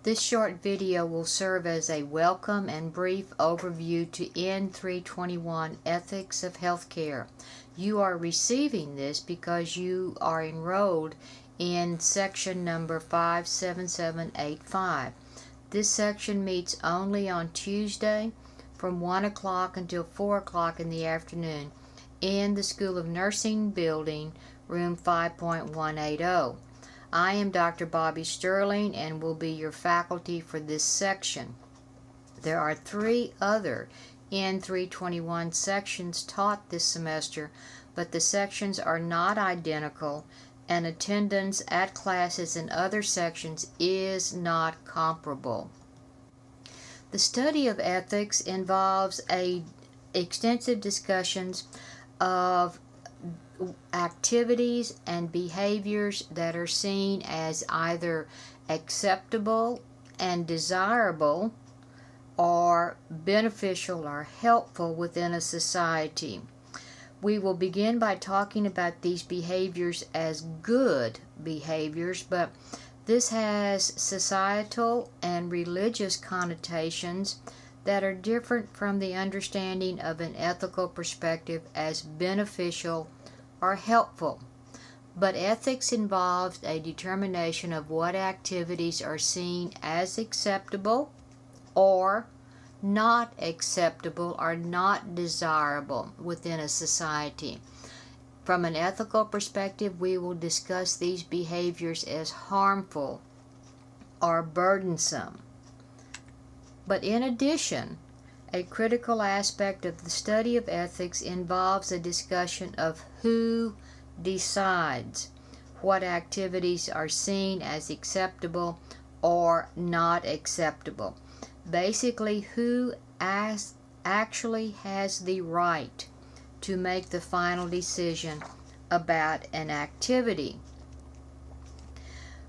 This short video will serve as a welcome and brief overview to N321 Ethics of Healthcare. You are receiving this because you are enrolled in section number 57785. This section meets only on Tuesday from 1 o'clock until 4 o'clock in the afternoon in the School of Nursing building, room 5.180. I am Dr. Bobby Sterling and will be your faculty for this section. There are 3 other N321 sections taught this semester, but the sections are not identical and attendance at classes in other sections is not comparable. The study of ethics involves extensive discussions of activities and behaviors that are seen as either acceptable and desirable or beneficial or helpful within a society. We will begin by talking about these behaviors as good behaviors, but this has societal and religious connotations that are different from the understanding of an ethical perspective as beneficial or helpful. But ethics involves a determination of what activities are seen as acceptable or not acceptable or not desirable within a society. From an ethical perspective, we will discuss these behaviors as harmful or burdensome. But in addition, a critical aspect of the study of ethics involves a discussion of who decides what activities are seen as acceptable or not acceptable. Basically, who actually has the right to make the final decision about an activity.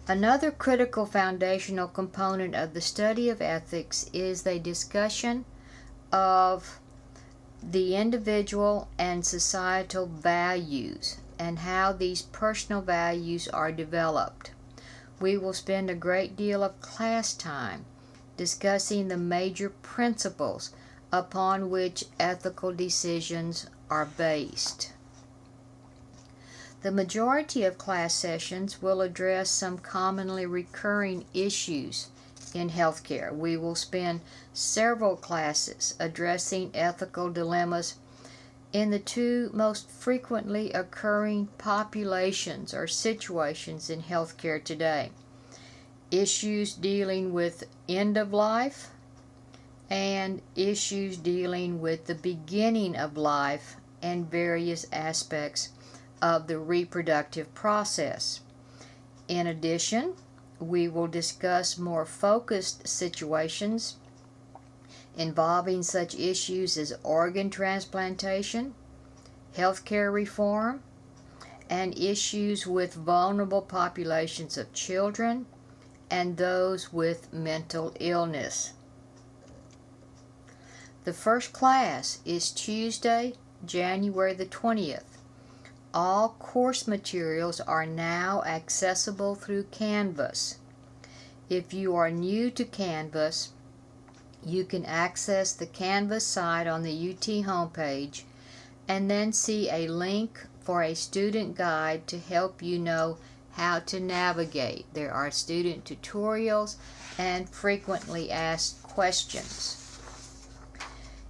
Another critical foundational component of the study of ethics is the discussion of the individual and societal values and how these personal values are developed. We will spend a great deal of class time discussing the major principles upon which ethical decisions are based. The majority of class sessions will address some commonly recurring issues in healthcare. We will spend several classes addressing ethical dilemmas in the 2 most frequently occurring populations or situations in healthcare today: issues dealing with end of life and issues dealing with the beginning of life and various aspects of the reproductive process. In addition, we will discuss more focused situations involving such issues as organ transplantation, healthcare reform, and issues with vulnerable populations of children and those with mental illness. The first class is Tuesday, January the 20th. All course materials are now accessible through Canvas. If you are new to Canvas, you can access the Canvas site on the UT homepage and then see a link for a student guide to help you know how to navigate. There are student tutorials and frequently asked questions.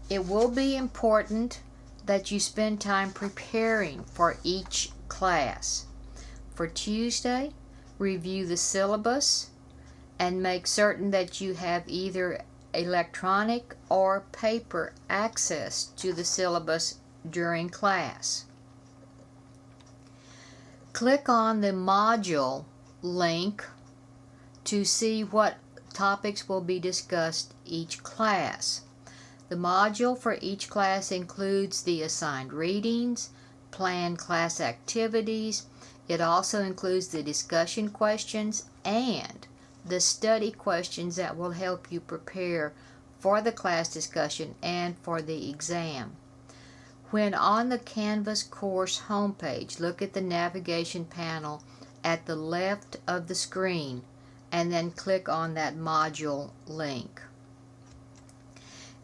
It will be important that you spend time preparing for each class. For Tuesday, review the syllabus and make certain that you have either electronic or paper access to the syllabus during class. Click on the module link to see what topics will be discussed each class. The module for each class includes the assigned readings, planned class activities. It also includes the discussion questions and the study questions that will help you prepare for the class discussion and for the exam. When on the Canvas course homepage, look at the navigation panel at the left of the screen and then click on that module link.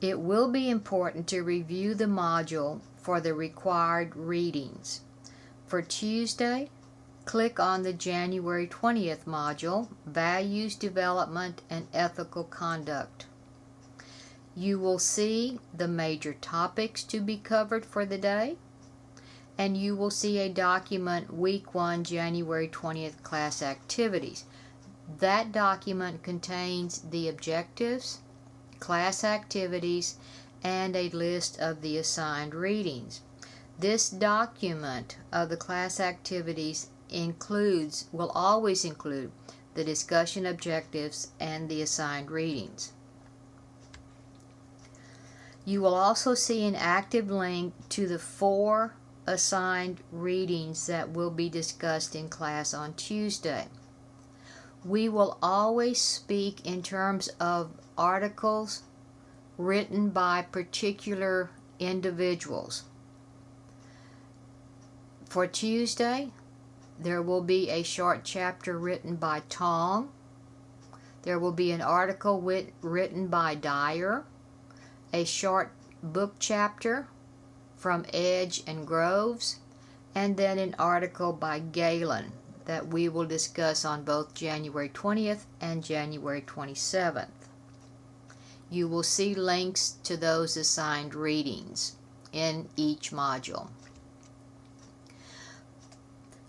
It will be important to review the module for the required readings. For Tuesday, click on the January 20th module, Values Development and Ethical Conduct. You will see the major topics to be covered for the day, and you will see a document, Week 1, January 20th class activities. That document contains the objectives, class activities, and a list of the assigned readings. This document of the class activities will always include the discussion objectives and the assigned readings. You will also see an active link to the 4 assigned readings that will be discussed in class on Tuesday. We will always speak in terms of articles written by particular individuals. For Tuesday, there will be a short chapter written by Tong. There will be an article written by Dyer, a short book chapter from Edge and Groves, and then an article by Galen that we will discuss on both January 20th and January 27th. You will see links to those assigned readings in each module.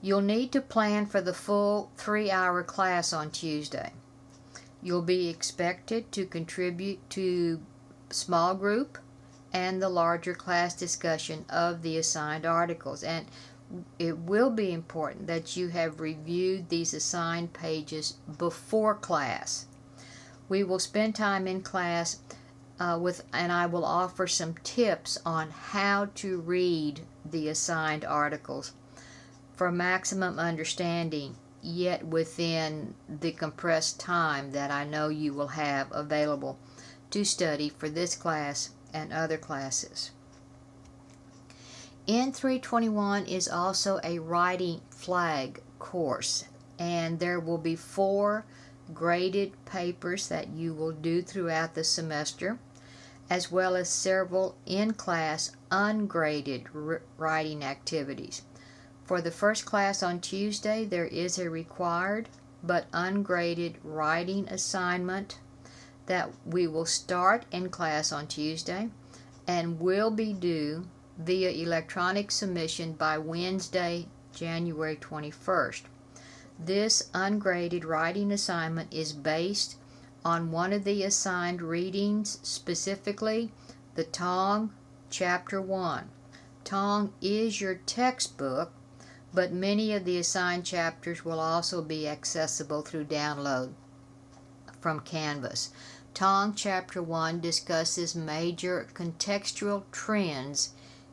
You'll need to plan for the full 3-hour class on Tuesday. You'll be expected to contribute to small group and the larger class discussion of the assigned articles, and it will be important that you have reviewed these assigned pages before class. We will spend time in class and I will offer some tips on how to read the assigned articles for maximum understanding, yet within the compressed time that I know you will have available to study for this class and other classes. N321 is also a writing flag course, and there will be 4 graded papers that you will do throughout the semester, as well as several in-class ungraded writing activities. For the first class on Tuesday, there is a required but ungraded writing assignment that we will start in class on Tuesday and will be due via electronic submission by Wednesday, January 21st. This ungraded writing assignment is based on one of the assigned readings, specifically the Tong Chapter 1. Tong is your textbook, but many of the assigned chapters will also be accessible through download from Canvas. Tong Chapter 1 discusses major contextual trends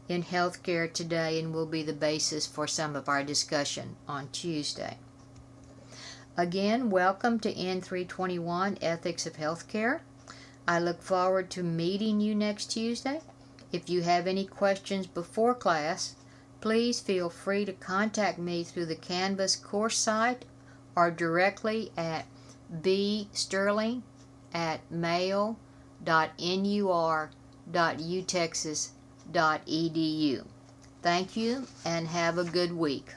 in healthcare today and will be the basis for some of our discussion on Tuesday. Again, welcome to N321 Ethics of Healthcare. I look forward to meeting you next Tuesday. If you have any questions before class, please feel free to contact me through the Canvas course site or directly at bsterling@mail.nur.utexas.edu. Thank you and have a good week.